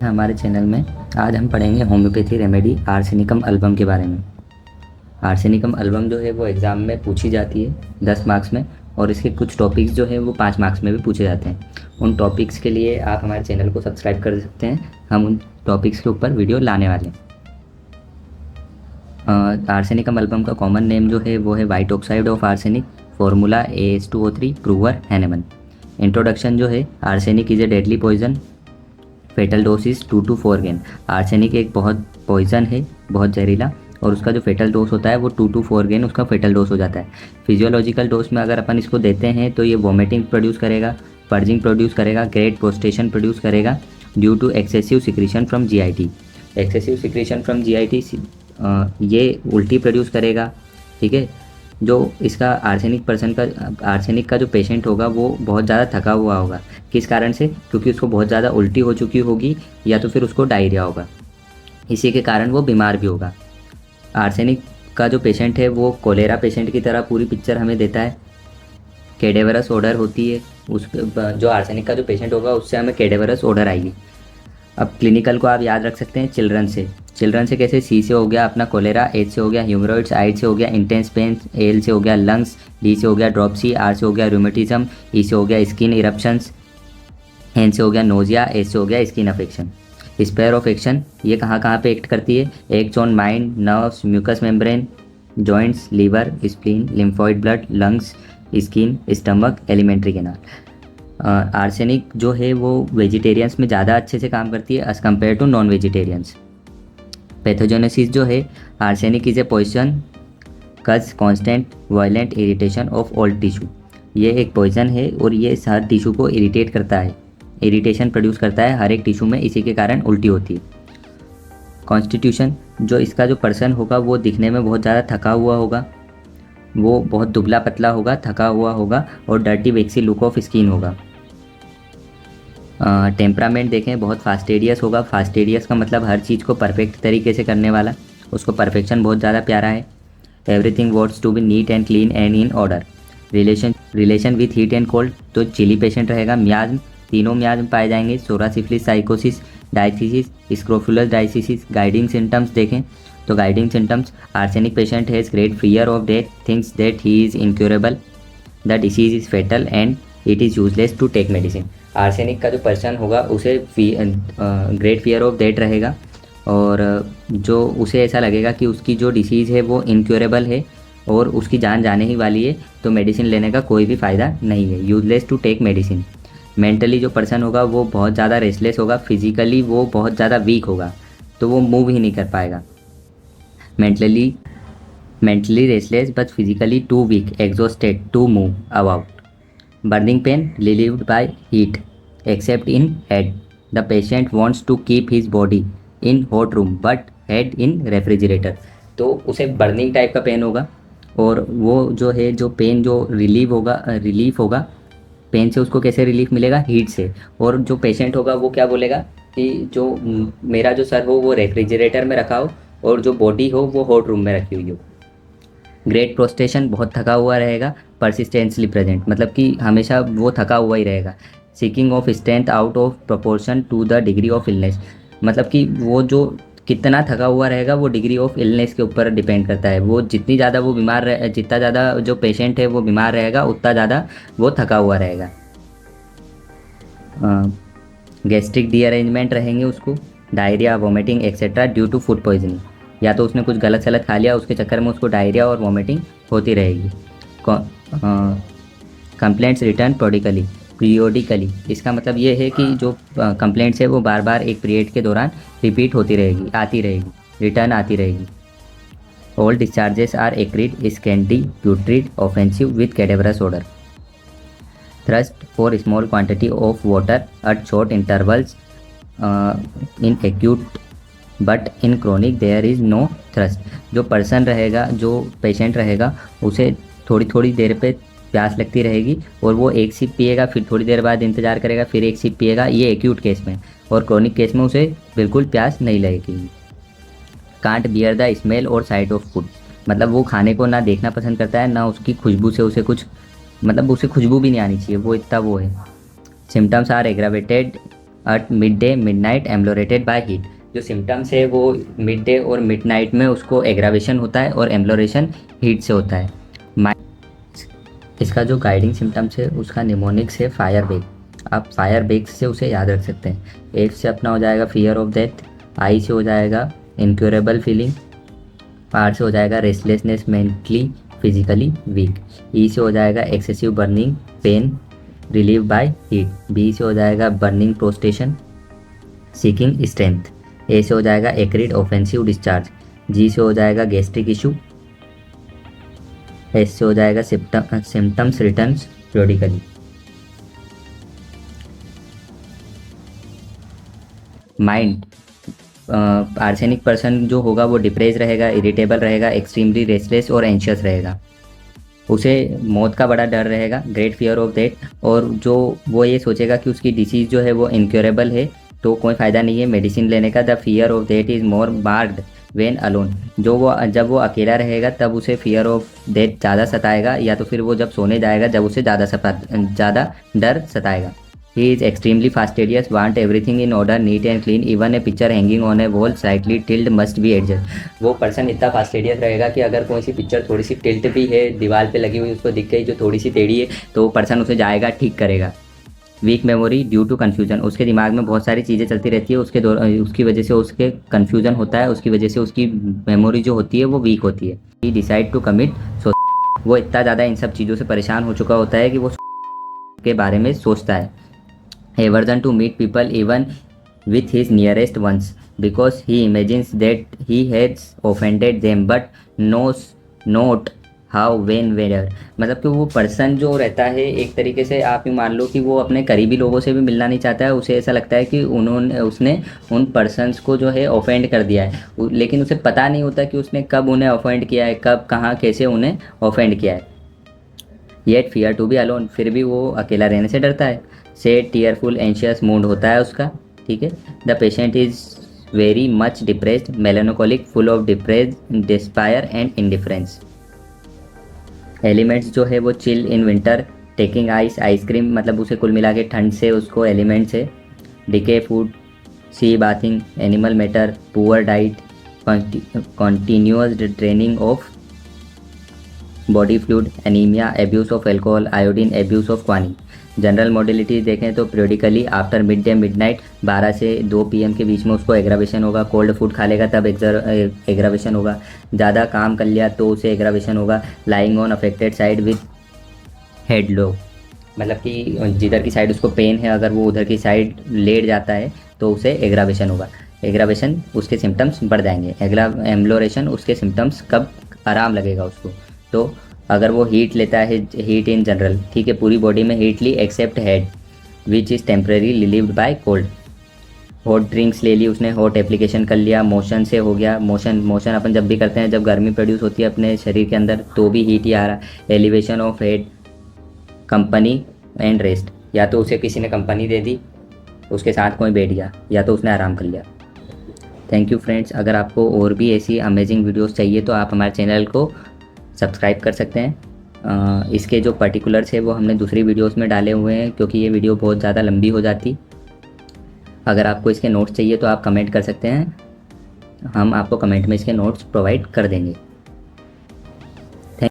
हमारे चैनल में आज हम पढ़ेंगे होम्योपैथी रेमेडी आर्सेनिकम अल्बम के बारे में। आर्सेनिकम अल्बम जो है वो एग्ज़ाम में पूछी जाती है 10 मार्क्स में, और इसके कुछ टॉपिक्स जो है वो 5 मार्क्स में भी पूछे जाते हैं। उन टॉपिक्स के लिए आप हमारे चैनल को सब्सक्राइब कर सकते हैं। हम उन टॉपिक्स के ऊपर वीडियो लाने वाले हैं। आर्सेनिकम अल्बम का कॉमन नेम जो है वो है white oxide of arsenic, formula AS2O3, prover Hahnemann. Introduction जो है, arsenic is a deadly poison, fatal dose is 2 to 4 grain. Arsenic एक बहुत पॉइजन है, बहुत जहरीला, और उसका जो फेटल डोज होता है वो 2 to 4 गेन उसका फेटल डोज हो जाता है। फिजियोलॉजिकल डोज में अगर अपन इसको देते हैं तो ये वॉमिटिंग प्रोड्यूस करेगा, पर्जिंग प्रोड्यूस करेगा, ग्रेट प्रोस्टेशन प्रोड्यूस करेगा due to excessive secretion from GIT। Excessive secretion from GIT ये उल्टी प्रोड्यूस करेगा। ठीक है, जो इसका आर्सेनिक का जो पेशेंट होगा वो बहुत ज़्यादा थका हुआ होगा। किस कारण से? क्योंकि उसको बहुत ज़्यादा उल्टी हो चुकी होगी, या तो फिर उसको डायरिया होगा, इसी के कारण वो बीमार भी होगा। आर्सेनिक का जो पेशेंट है वो कोलेरा पेशेंट की तरह पूरी पिक्चर हमें देता है। कैडेवरस ओडर होती है उस जो आर्सेनिक का जो पेशेंट होगा उससे हमें कैडेवरस ओडर आएगी। अब क्लिनिकल को आप याद रख सकते हैं चिल्ड्रन से कैसे? C से हो गया अपना कोलेरा, H से हो गया ह्यूमरॉइड्स, I से हो गया इंटेंस पेन, L से हो गया लंग्स, D से हो गया ड्रॉपसी, R से हो गया रूमेटिज्म, E से हो गया स्किन इरप्शंस, N से हो गया नोजिया, S से हो गया skin affection. Sphere of action ये कहाँ कहाँ पे एक्ट करती है? Act on mind, nerves, mucous membrane, joints, liver, spleen, lymphoid blood, lungs, skin, stomach, alimentary canal. Arsenic जो है वो वेजिटेरियंस में ज़्यादा अच्छे से काम करती है as compare to non vegetarians. Pathogenesis जो है, arsenic is a poison cause constant violent irritation of all tissue. ये एक पॉइजन है और ये हर टिश्यू को इरिटेट करता है, इरिटेशन प्रोड्यूस करता है हर एक टिश्यू में, इसी के कारण उल्टी होती है। कॉन्स्टिट्यूशन जो इसका जो पर्सन होगा वो दिखने में बहुत ज़्यादा थका हुआ होगा, वो बहुत दुबला पतला होगा, थका हुआ होगा, और डर्टी वेक्सी लुक ऑफ स्किन होगा। टेम्परामेंट देखें, बहुत फास्टेडियस होगा। फास्टेडियस का मतलब हर चीज़ को परफेक्ट तरीके से करने वाला, उसको परफेक्शन बहुत ज़्यादा प्यारा है। Everything wants to be neat and clean and in order. Relation with heat and cold तो चिली पेशेंट रहेगा। मियाज्म, तीनों मियाज्म पाए जाएंगे, psora syphilis, sycosis, diathesis, scrofulous diathesis. Guiding symptoms देखें तो guiding symptoms, arsenic patient has great fear of death, thinks that he is incurable, the disease is fatal and it is useless to take medicine. Arsenic का जो person होगा उसे great fear of death रहेगा, और जो उसे ऐसा लगेगा कि उसकी जो डिसीज़ है वो इनक्योरेबल है और उसकी जान जाने ही वाली है, तो मेडिसिन लेने का कोई भी फ़ायदा नहीं है, useless to take medicine. Mentally जो पर्सन होगा वो बहुत ज़्यादा रेस्टलेस होगा, फिजिकली वो बहुत ज़्यादा वीक होगा, तो वो मूव ही नहीं कर पाएगा। Mentally restless but physically too weak, exhausted to move about. Burning pain relieved by heat, except in head. The patient wants to keep his body in hot room but head in refrigerator. तो उसे burning type का pen होगा, और वो जो है जो pen जो रिलीफ होगा पेन से, उसको कैसे रिलीफ मिलेगा? हीट से। और जो पेशेंट होगा वो क्या बोलेगा कि जो मेरा जो सर हो वो रेफ्रिजरेटर में रखा हो और जो बॉडी हो वो हॉट रूम में रखी हुई हो। ग्रेट प्रोस्टेशन बहुत थका हुआ रहेगा, परसिस्टेंसली प्रेजेंट मतलब कि हमेशा वो थका हुआ ही रहेगा। Seeking of strength out of proportion to the degree of illness, मतलब कि वो जो कितना थका हुआ रहेगा वो डिग्री ऑफ इलनेस के ऊपर डिपेंड करता है। वो जितनी ज़्यादा वो बीमार रहे, जितना ज़्यादा जो पेशेंट है वो बीमार रहेगा उतना ज़्यादा वो थका हुआ रहेगा। गैस्ट्रिक डीअरेंजमेंट रहेंगे उसको, diarrhoea, vomiting etcetera due to food poisoning, या तो उसने कुछ गलत सलत खा लिया उसके चक्कर में उसको डायरिया और वॉमिटिंग होती रहेगी। कंप्लेंट्स रिटर्न पीरियोडिकली, इसका मतलब ये है कि जो कंप्लेंट्स है वो बार बार एक पीरियड के दौरान रिपीट होती रहेगी, आती रहेगी, रिटर्न आती रहेगी। All discharges are acrid, scanty, putrid, offensive with cadaverous odour. Thirst for small quantity of water at short intervals in acute but in chronic there is no thirst. जो person रहेगा, जो patient रहेगा, उसे थोड़ी थोड़ी देर पे प्यास लगती रहेगी और वो एक सिप पिएगा, फिर थोड़ी देर बाद इंतज़ार करेगा, फिर एक सिप पिएगा, ये एक्यूट केस में। और क्रोनिक केस में उसे बिल्कुल प्यास नहीं लगेगी। कांट बियर द स्मेल और साइट ऑफ फूड, मतलब वो खाने को ना देखना पसंद करता है, ना उसकी खुशबू से उसे कुछ, मतलब उसे खुशबू भी नहीं आनी चाहिए, वो इतना वो है। Symptoms are aggravated at midday midnight ameliorated by heat. जो सिम्टम्स है वो मिड डे और मिड नाइट में उसको एग्रावेशन होता है और एम्लोरेशन हीट से होता है। इसका जो गाइडिंग सिम्टम्स है उसका निमोनिक्स है फायर बेग। आप फायर बेग से उसे याद रख सकते हैं। एफ से अपना हो जाएगा फियर ऑफ डेथ, आई से हो जाएगा इनक्योरेबल फीलिंग, आर से हो जाएगा restlessness mentally physically weak, E से हो जाएगा excessive burning pain relieve by heat, B से हो जाएगा burning prostration seeking strength, A से हो जाएगा एक्रिड ऑफेंसिव डिस्चार्ज, जी से हो जाएगा गैस्ट्रिक इशू, एस से हो जाएगा symptoms returns periodically. Mind arsenic person जो होगा वो डिप्रेस रहेगा, इरिटेबल रहेगा, एक्सट्रीमली रेस्टलेस और एंशियस रहेगा। उसे मौत का बड़ा डर रहेगा, ग्रेट फियर ऑफ डेथ, और जो वो ये सोचेगा कि उसकी डिसीज़ जो है वो इनक्योरेबल है तो कोई फ़ायदा नहीं है मेडिसिन लेने का। The fear of death is more marked when alone. जब वो अकेला रहेगा तब उसे फियर ऑफ डेथ ज़्यादा सताएगा, या तो फिर वो जब सोने जाएगा जब उसे ज़्यादा डर सताएगा। He is extremely fastidious, want everything in order, neat and clean, even a picture hanging on a wall slightly tilt must be adjusted। वो पर्सन इतना फास्टेडियस रहेगा कि अगर कोई सी पिक्चर थोड़ी सी टिल्ट भी है दीवार पे लगी हुई उसको दिख गई जो थोड़ी सी टेढ़ी है तो वो पर्सन उसे जाएगा ठीक करेगा। Weak memory due to confusion, उसके दिमाग में बहुत सारी चीज़ें चलती रहती है, उसकी वजह से उसके कन्फ्यूजन होता है, उसकी वजह से उसकी मेमोरी जो होती है वो वीक होती है। ही डिसाइड टू कमिट सुसाइड, वो इतना ज़्यादा इन सब चीज़ों से परेशान हो चुका होता है कि वो के बारे में सोचता है। Aversion to meet people even with his nearest ones because he imagines that he has offended them but knows not how when where। मतलब कि वो पर्सन जो रहता है एक तरीके से आप ही मान लो कि वो अपने करीबी लोगों से भी मिलना नहीं चाहता है। उसे ऐसा लगता है कि उसने उन पर्सनस को जो है ऑफेंड कर दिया है, लेकिन उसे पता नहीं होता कि उसने कब उन्हें ऑफेंड किया है, कब कहाँ कैसे उन्हें ऑफेंड किया है। Yet fear to be alone, फिर भी वो अकेला रहने से डरता है। सैड टीयरफुल एंशियस मूड होता है उसका, ठीक है। The patient is very much depressed melancholic full of despair and indifference. Elements जो है वो chill in winter, taking ice cream, मतलब उसे कुल मिला के ठंड से उसको एलिमेंट्स है। Decay food, sea bathing, animal matter, poor diet, continuous draining of body fluid, anaemia, abuse of alcohol, iodine, abuse of quinine. General modality देखें तो periodically after midday midnight 12 से 2 PM के बीच में उसको aggravation होगा। Cold food खा लेगा तब एग्रावेशन होगा। ज़्यादा काम कर लिया तो उसे एग्रावेशन होगा। Lying on affected side with head low, मतलब कि जिधर की साइड उसको पेन है अगर वो उधर की साइड लेट जाता है तो उसे एग्रावेशन होगा। एग्रावेशन उसके सिम्टम्स बढ़ जाएंगे। एम्लोरेशन उसके सिम्टम्स कब आराम लगेगा उसको, तो अगर वो हीट लेता है, हीट इन जनरल, ठीक है, पूरी बॉडी में हीट ली except head which is temporary relieved by cold. Hot drinks ले ली उसने, हॉट एप्लीकेशन कर लिया, मोशन से हो गया। मोशन अपन जब भी करते हैं जब गर्मी प्रोड्यूस होती है अपने शरीर के अंदर तो भी हीट ही आ रहा है। Elevation of head, company and rest, या तो उसे किसी ने कंपनी दे दी, उसके साथ कोई बैठ गया, या तो उसने आराम कर लिया। Thank you friends. अगर आपको और भी ऐसी अमेजिंग वीडियोस चाहिए तो आप हमारे चैनल को सब्सक्राइब कर सकते हैं। इसके जो पर्टिकुलर्स है वो हमने दूसरी वीडियोस में डाले हुए हैं क्योंकि ये वीडियो बहुत ज़्यादा लंबी हो जाती। अगर आपको इसके नोट्स चाहिए तो आप कमेंट कर सकते हैं, हम आपको कमेंट में इसके नोट्स प्रोवाइड कर देंगे।